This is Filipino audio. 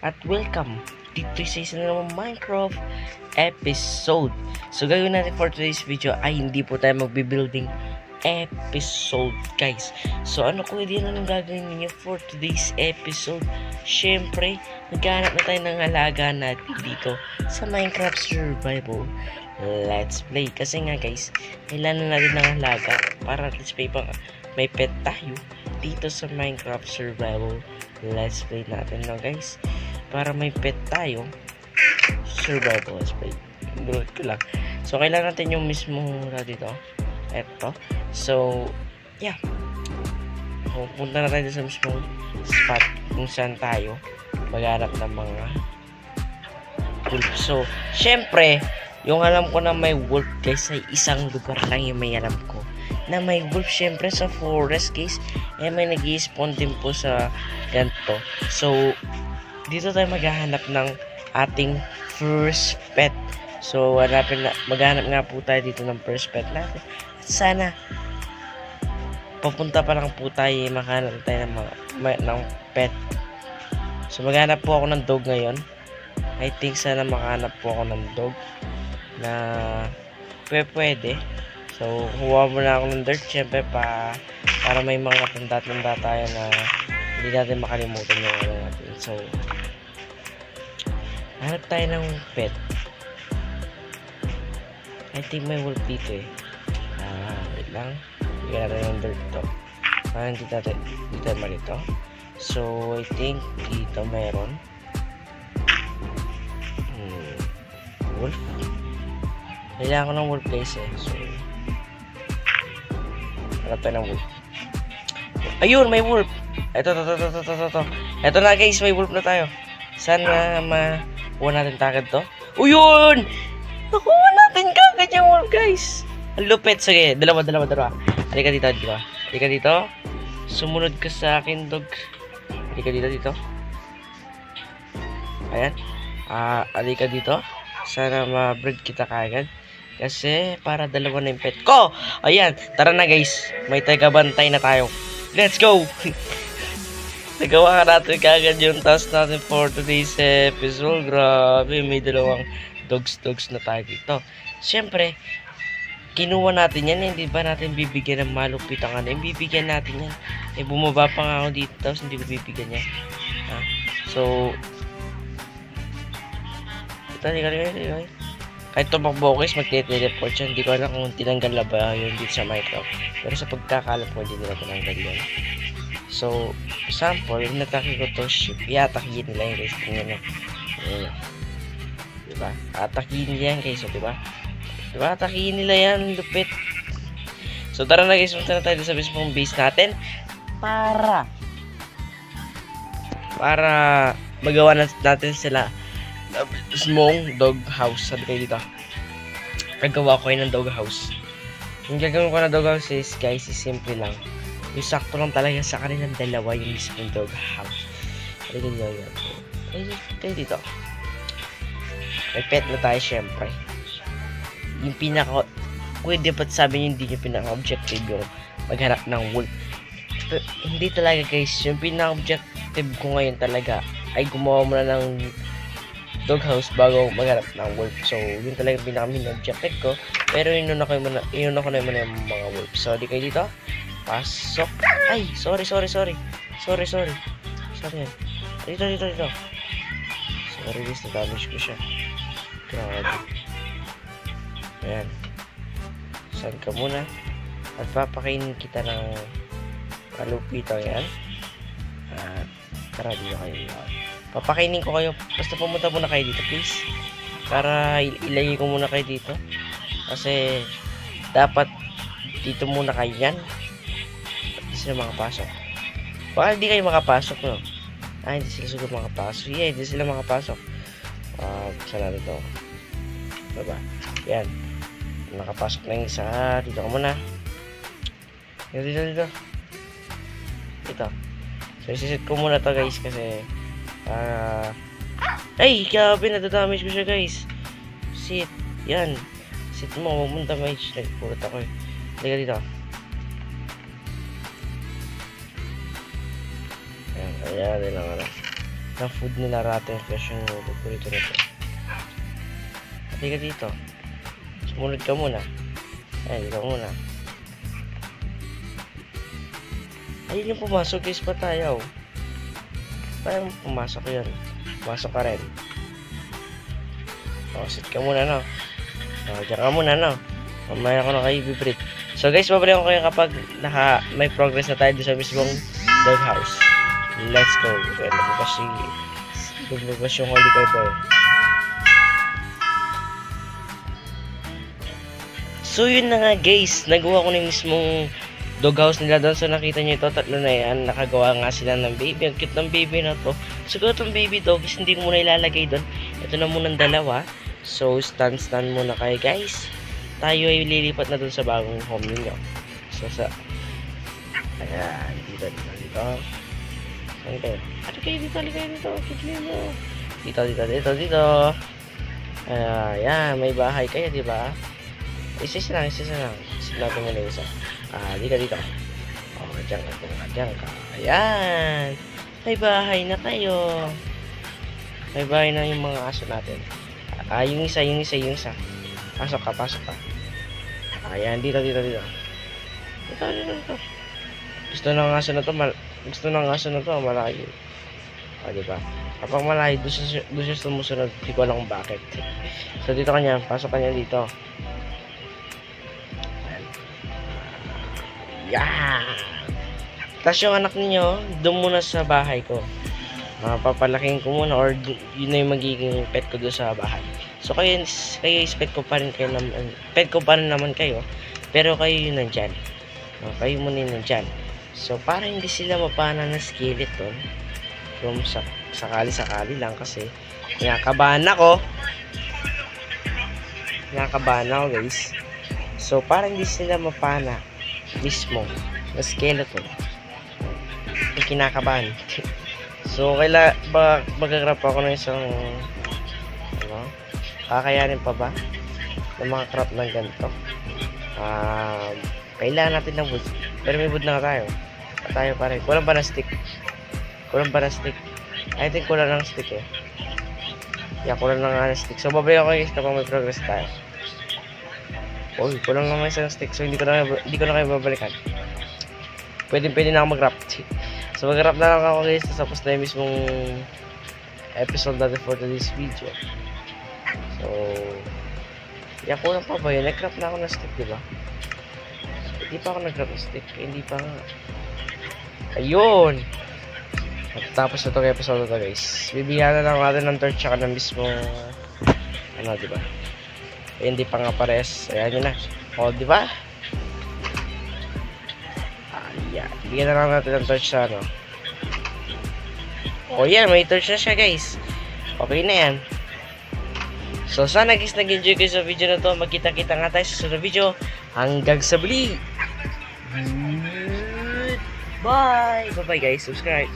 at welcome dito sa isa na naman Minecraft episode. So gagawin natin for today's video ay hindi po tayo magbi-building episode, guys. So ano kung hindi na nang gagawin ninyo for today's episode? Syempre, maghanap na tayo ng alaga natin dito sa Minecraft Survival Let's Play. Kasi nga guys, kailangan natin ng alaga para at least may pet tayo dito sa Minecraft Survival Let's Play natin, no guys, para may pet tayo Survival Let's Play. Bulat ko lang. So kailangan natin yung mismong dito, eto. So yeah, pupunta na tayo sa mismong spot kung saan tayo maghanap ng mga wolf. So syempre, yung alam ko na may wolf guys ay isang lugar lang yung may alam ko na may wolf. Syempre sa forest guys, may nag-i-spawn din po sa ganito. So dito tayo maghahanap ng ating first pet. So maghanap nga po tayo dito ng first pet natin. At sana papunta pa lang po tayo, makahanap tayo ng pet. So maghanap po ako ng dog ngayon. I think sana makahanap po ako ng dog na pwede. So kuha muna ako ng dirt syempre para may mga tanda-tanda tayo na hindi natin makalimutan yung ano natin. So hanap tayo ng pet. I think may wolf dito eh. Wait lang. Bigyan natin yung dirt to. Hindi tayo malito. So I think dito meron wolf. Kailangan ko ng wolf guys eh. So hanap tayo ng wolf. Ayun, may wolf. Ito. Ito na guys, may wolf na tayo. Sana makuha natin takad to. Uyun! Nakuha natin kagad yung wolf guys. Ang lupit. Sige, dalawa. Halika dito, di ba? Halika dito. Sumunod ka sa akin, dog. Halika dito. Ayan. Halika dito. Sana ma-breed kita kagad. Kasi para dalawa na yung pet ko. Ayan. Tara na guys. May taga-bantay na tayo. Let's go! Nagawa ka natin kagad yung task natin for today's episode. Grabe. May dalawang dogs na tayo dito. Siyempre, kinuha natin yan. Hindi ba natin bibigyan ng malupit ang ano? Bibigyan natin yan. Bumaba pa nga ako dito. Tapos hindi ko bibigyan yan. So, kahit tumakbo guys, mag-teleport siya. Hindi ko alam kung tinanggal na ba yun dito sa Minecraft. Pero sa pagkakalam ko, hindi nila tinanggal yun. So, example, natake ko to ship. Iatakin nila yung guys. Tingnan nyo. Diba? Atakin nila yan guys. Diba? Atakin nila yan. Lupit. So, tara na guys. Punta na tayo sa mismong base natin. Para magawa natin sila small dog house. Sabi kayo dito, nagawa ko ng dog house. Yung gagawin ko na dog house is guys, is simple lang. Yung sakto lang talaga sa kanilang dalawa yung mismong dog house. Kayo dito, may pet na tayo syempre. Yung pinaka pwede ba't sabi nyo hindi yung pinaka objective yung maghanap ng wolf. Pero, hindi talaga guys. Yung pinaka objective ko ngayon talaga ay gumawa muna ng dog house bago maghanap ng wolf. So yun talaga yung pinaka objective ko. Pero inuna ko na yung mga wolf. So di kayo dito, pasok. Ay, sorry. Sorry yan. Dito. Sorry guys, na-damage ko siya. Grabe. Ayan. Saan ka muna? At papakainin kita ng kalupito. Ayan. At tara dito kayo. Papakainin ko kayo. Basta pumunta muna kayo dito please. Para ilagay ko muna kayo dito. Kasi dapat dito muna kayo yan. Hindi sila makapasok. Baka hindi kayo makapasok, no? Hindi sila siguro makapasok. Yeah, hindi sila makapasok. Saan natin ito? Diba? Yan. Nakapasok na yung isa. Dito ka muna. Dito. So isisit ko muna to guys kasi ay, grabe, nadadamage ko siya guys. Sit. Yan. Sit mo, huwag mong damage. Nagpurot ako eh. Halika dito. Ayan, din lang ano. ng food nila Rotten Flesh yung paborito nito. Halika dito. Sumunod ka muna. Ayan, dito muna. Ayun yung pumasok guys, patayaw. Parang pumasok yun. Pumasok ka rin. O, sit ka muna, no? O, dyan ka muna, no? Mamaya ko na kayo bibrit. So guys, babalik ko kayo kapag may progress na tayo sa mismong doghouse. Let's go. Kaya nagbukas yung Holy Pepper. So yun na nga guys, nagawa ko na yung mismong doghouse nila doon. So nakita nyo ito, tatlo na yan. Nakagawa nga sila ng baby. Ang cute ng baby na to. Siguro itong baby dog is hindi ko muna ilalagay doon. Ito na muna ng dalawa. So stand muna kayo guys. Tayo ay lilipat na dun sa bagong home ninyo. So ayan, dito. Okay. Ano kayo dito? Kikli mo. Dito. Ayan, may bahay kayo, di ba? Isa lang. Sinabi mo na isa. Dito. Oh, dyan ka. Ayan. May bahay na kayo. May bahay na yung mga aso natin. Yung isa. Pasok ka. Ayan, dito. Dito. Gusto ng aso na to, malayo. Diba? Kapag malayo, doon siya sumusunod. Hindi ko alam kung bakit. So, dito kanya. Pasok kanya dito. Ayan. Tapos yung anak niyo, doon muna sa bahay ko. Papalaking ko muna or yun na yung magiging pet ko doon sa bahay. So kayo is pet ko pa rin naman kayo, pero kayo yun nandyan. Kayo muna yun nandyan. So para hindi sila mapana ng skeleton from sakali lang kasi kinakabahan ako guys. So para hindi sila mapana mismo ng skeleton, kinakabahan. So magagrap ako ng isang kakayanin pa ba ng mga crop ng ganito. Kailangan natin ng wood, pero may wood na tayo pa rin. Kulang pa ng stick. I think kulang ng stick eh. Kulang na nga ng stick. So babay ako guys kapag may progress tayo. Kulang naman isang stick, so hindi ko na kayo babalikan. Pwede na ako mag-craft. So mag-craft na lang ako guys, tapos na yung mismong episode natin for today's video. So kulang pa ba yun? Nag-craft na ako ng stick, diba? Hindi pa ako nag-craft ng stick, hindi pa nga. Ayun! Tapos na itong episode na to guys. Bibigyan na lang natin ng torch tsaka ng mismong diba? Hindi pa nga pares. Ayan yun na. Diba? Ayan. Bigyan na lang natin ng torch sa yan. May torch na siya guys. Okay na yan. So sana guys nag-enjoy kayo sa video na to. Magkita-kita nga tayo sa sunod video. Hanggang sa muli. Bye! Bye-bye guys. Subscribe.